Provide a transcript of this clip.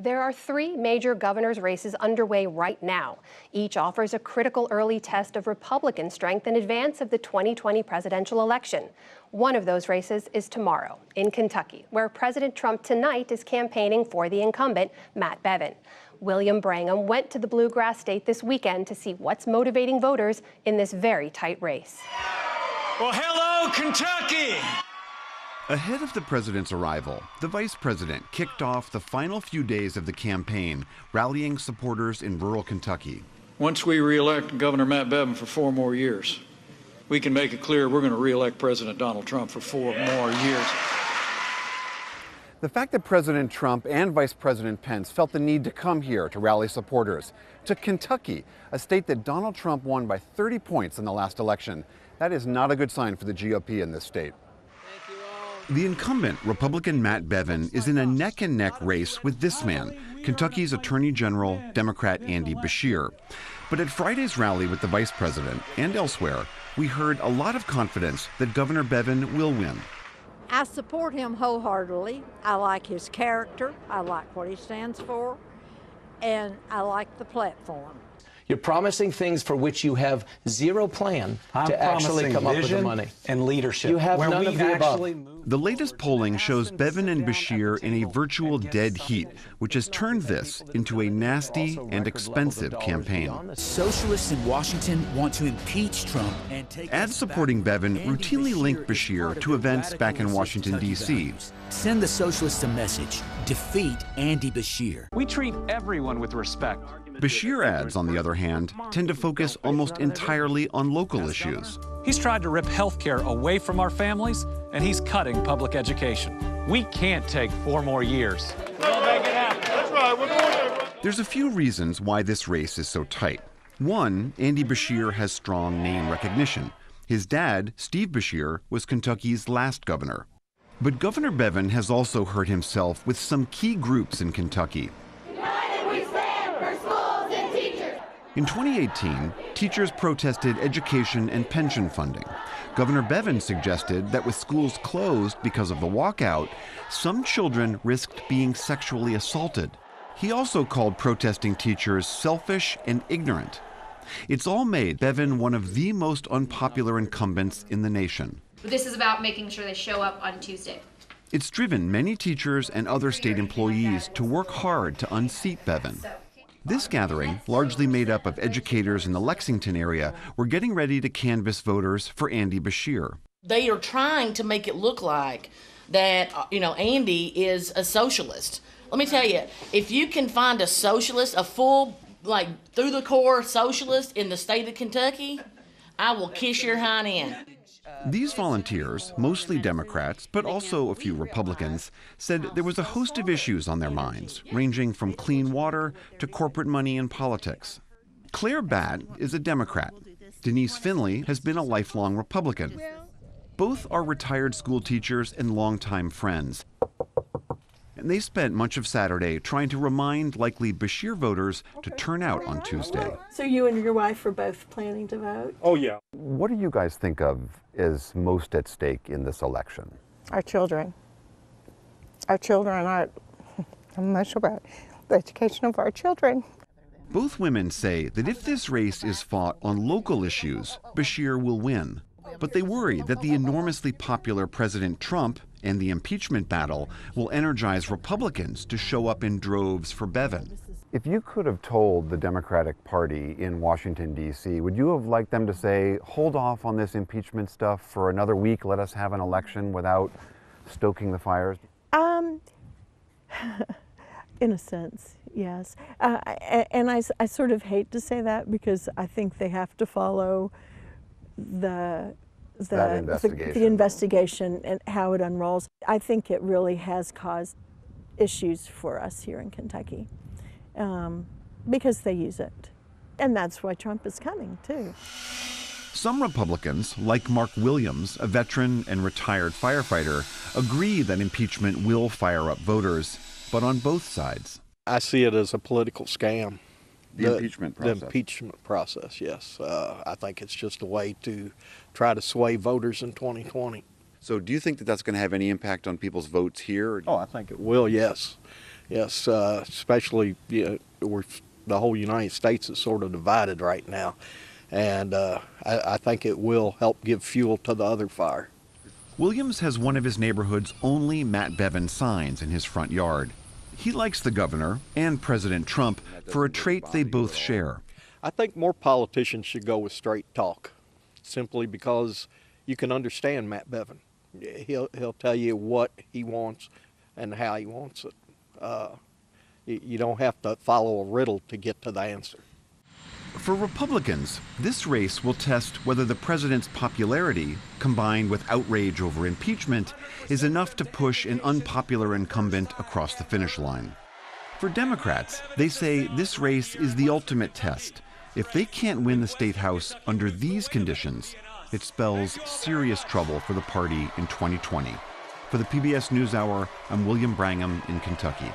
There are three major governor's races underway right now. Each offers a critical early test of Republican strength in advance of the 2020 presidential election. One of those races is tomorrow in Kentucky, where President Trump tonight is campaigning for the incumbent, Matt Bevin. William Brangham went to the bluegrass state this weekend to see what's motivating voters in this very tight race. Well, hello, Kentucky! Ahead of the president's arrival, the vice president kicked off the final few days of the campaign, rallying supporters in rural Kentucky. Once we reelect Governor Matt Bevin for 4 more years, we can make it clear we're going to reelect President Donald Trump for 4 more years. The fact that President Trump and Vice President Pence felt the need to come here to rally supporters, to Kentucky, a state that Donald Trump won by 30 points in the last election, that is not a good sign for the GOP in this state. The incumbent, Republican Matt Bevin, is in a neck-and-neck race with this man, Kentucky's Attorney General, Democrat Andy Beshear. But at Friday's rally with the vice president and elsewhere, we heard a lot of confidence that Governor Bevin will win. I support him wholeheartedly. I like his character, I like what he stands for, and I like the platform. You're promising things for which you have zero plan to actually come up with the money. And leadership. You have none of the above. The latest polling shows Bevin and Beshear in a virtual dead heat, which has turned this into a nasty and expensive campaign. Socialists in Washington want to impeach Trump and take ads supporting Bevin routinely link Beshear to events back in Washington, D.C. Send the socialists a message. Defeat Andy Beshear. We treat everyone with respect. Beshear ads, on the other hand, tend to focus almost entirely on local issues. He's tried to rip health care away from our families, and he's cutting public education. We can't take 4 more years. We'll make it happen. That's right. We're going there. There's a few reasons why this race is so tight. One, Andy Beshear has strong name recognition. His dad, Steve Beshear, was Kentucky's last governor. But Governor Bevin has also hurt himself with some key groups in Kentucky. In 2018, teachers protested education and pension funding. Governor Bevin suggested that with schools closed because of the walkout, some children risked being sexually assaulted. He also called protesting teachers selfish and ignorant. It's all made Bevin one of the most unpopular incumbents in the nation. This is about making sure they show up on Tuesday. It's driven many teachers and other state employees to work hard to unseat Bevin. This gathering, largely made up of educators in the Lexington area, were getting ready to canvass voters for Andy Beshear. They are trying to make it look like that, Andy is a socialist. Let me tell you, if you can find a socialist, a full, through the core socialist in the state of Kentucky, I will kiss your hind end. These volunteers, mostly Democrats, but also a few Republicans, said there was a host of issues on their minds, ranging from clean water to corporate money and politics. Claire Batt is a Democrat. Denise Finley has been a lifelong Republican. Both are retired school teachers and longtime friends. And they spent much of Saturday trying to remind likely Beshear voters to turn out on Tuesday. So you and your wife are both planning to vote? Oh, yeah. What do you guys think of is most at stake in this election? Our children. Our children are, I'm not sure about the education of our children. Both women say that if this race is fought on local issues, Beshear will win. But they worry that the enormously popular President Trump and the impeachment battle will energize Republicans to show up in droves for Bevin. If you could have told the Democratic Party in Washington, D.C., would you have liked them to say, hold off on this impeachment stuff for another week, let us have an election without stoking the fires? In a sense, yes. And I sort of hate to say that because I think they have to follow the investigation and how it unrolls. I think it really has caused issues for us here in Kentucky because they use it. And that's why Trump is coming, too. Some Republicans, like Mark Williams, a veteran and retired firefighter, agree that impeachment will fire up voters, but on both sides. I see it as a political scam. The impeachment process? The impeachment process, yes. I think it's just a way to try to sway voters in 2020. So do you think that that's going to have any impact on people's votes here? Oh, I think it will, yes. Yes, especially the whole United States is sort of divided right now, and I think it will help give fuel to the other fire. Williams has one of his neighborhood's only Matt Bevin signs in his front yard. He likes the governor and President Trump for a trait they both share. I think more politicians should go with straight talk, simply because you can understand Matt Bevin. He'll tell you what he wants and how he wants it. You don't have to follow a riddle to get to the answer. For Republicans, this race will test whether the president's popularity, combined with outrage over impeachment, is enough to push an unpopular incumbent across the finish line. For Democrats, they say this race is the ultimate test. If they can't win the state house under these conditions, it spells serious trouble for the party in 2020. For the PBS NewsHour, I'm William Brangham in Kentucky.